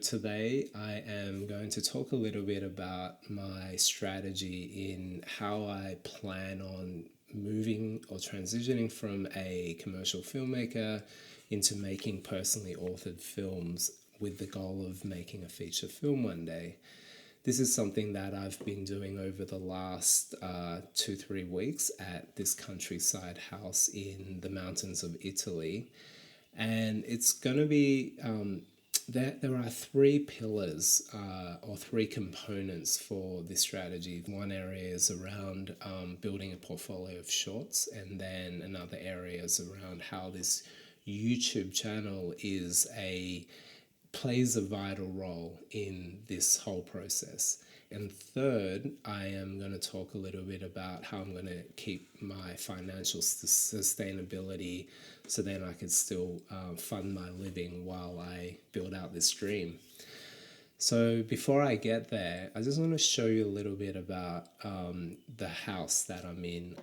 Today, I am going to talk a little bit about my strategy in how I plan on moving or transitioning from a commercial filmmaker into making personally authored films with the goal of making a feature film one day. This is something that I've been doing over the last 2, 3 weeks at this countryside house in the mountains of Italy. And it's going to be there are three pillars or three components for this strategy. One area is around building a portfolio of shorts, and then another area is around how this YouTube channel is a plays a vital role in this whole process. And third, I am going to talk a little bit about how I'm going to keep my financial sustainability so then I can still fund my living while I build out this dream. So before I get there, I just want to show you a little bit about the house that I'm in.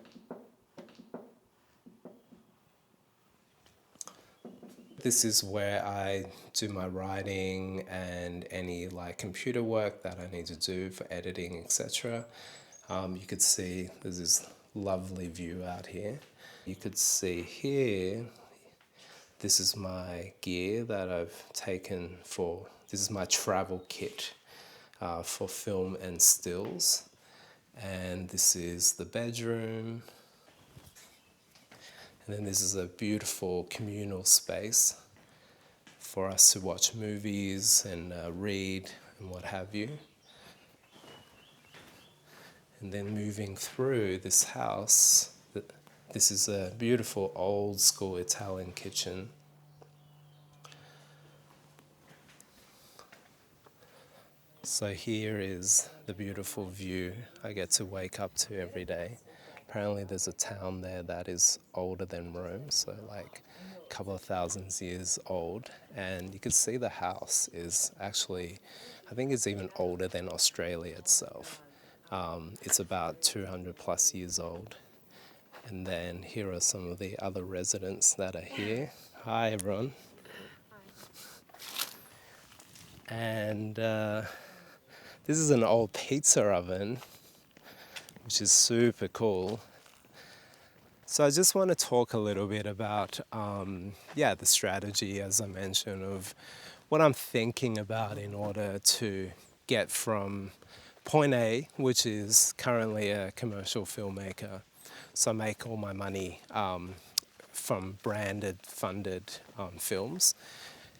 This is where I do my writing and any like computer work that I need to do for editing, etc. You could see there's this lovely view out here. You could see here, this is my gear that I've taken for, this is my travel kit for film and stills. And this is the bedroom. And then this is a beautiful communal space for us to watch movies and read and what have you. And then moving through this house, this is a beautiful old school Italian kitchen. So here is the beautiful view I get to wake up to every day. Apparently there's a town there that is older than Rome, so like a couple of thousands years old. And you can see the house is actually, I think it's even older than Australia itself. It's about 200 plus years old. And then here are some of the other residents that are here. Hi everyone. And this is an old pizza oven, which is super cool. So I just want to talk a little bit about, the strategy, as I mentioned, of what I'm thinking about in order to get from point A, which is currently a commercial filmmaker. So I make all my money from branded, funded films.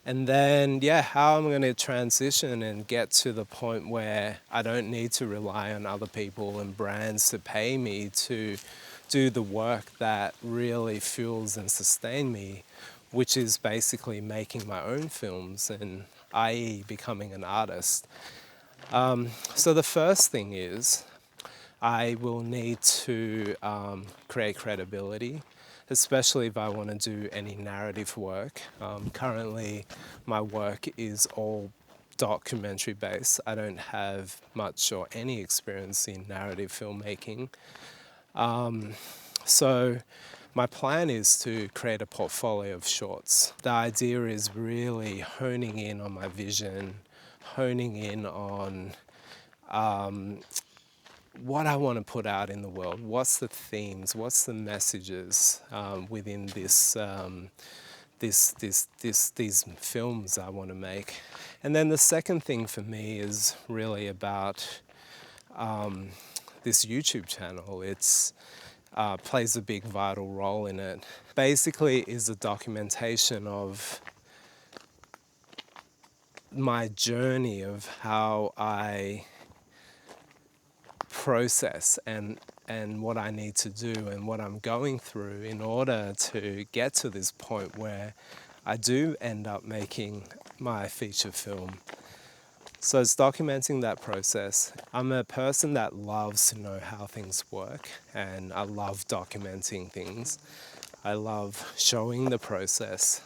And then, how I'm going to transition and get to the point where I don't need to rely on other people and brands to pay me to do the work that really fuels and sustains me, which is basically making my own films and i.e. becoming an artist. So the first thing is I will need to create credibility, especially if I want to do any narrative work. Currently, my work is all documentary based. I don't have much or any experience in narrative filmmaking. So my plan is to create a portfolio of shorts. The idea is really honing in on my vision, honing in on what I want to put out in the world. What's the themes? What's the messages within these films I want to make? And then the second thing for me is really about this YouTube channel. It's plays a big vital role in it. Basically is a documentation of my journey of how I process and what I need to do and what I'm going through in order to get to this point where I do end up making my feature film. So it's documenting that process. I'm a person that loves to know how things work, and I love documenting things. I love showing the process.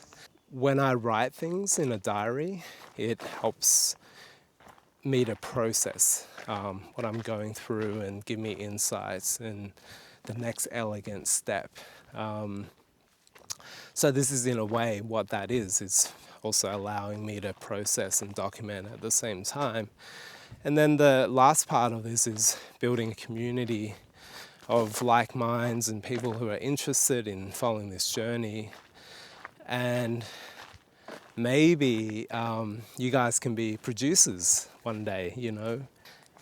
When I write things in a diary, it helps me to process what I'm going through and give me insights and the next elegant step. So this is in a way what that is. It's also allowing me to process and document at the same time. And then the last part of this is building a community of like minds and people who are interested in following this journey. And maybe you guys can be producers one day, you know.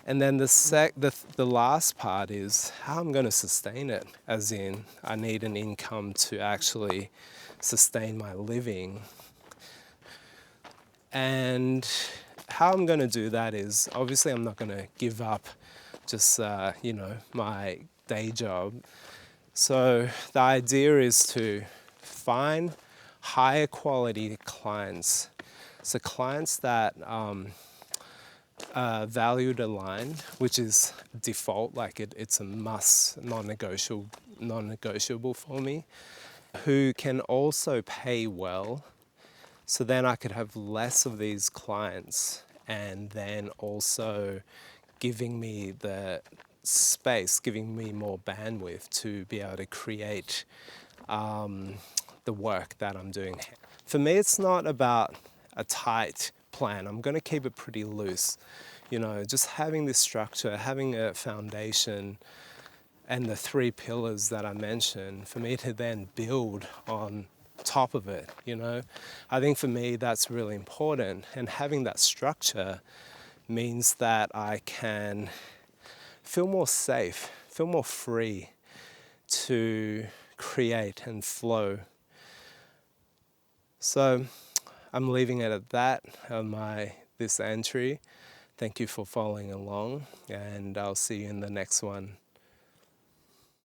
And then the last part is how I'm going to sustain it, as in I need an income to actually sustain my living. And how I'm going to do that is, obviously I'm not going to give up just, my day job. So the idea is to find higher quality clients. So clients that valued aligned, which is default, like it's a must, non-negotiable for me, who can also pay well. So then I could have less of these clients, and then also giving me the space, giving me more bandwidth to be able to create the work that I'm doing. For me, it's not about a tight plan. I'm going to keep it pretty loose. You know, just having this structure, having a foundation, and the 3 pillars that I mentioned, for me to then build on top of it, you know. I think for me that's really important, and having that structure means that I can feel more safe, feel more free to create and flow. So I'm leaving it at that on this entry. Thank you for following along, and I'll see you in the next one.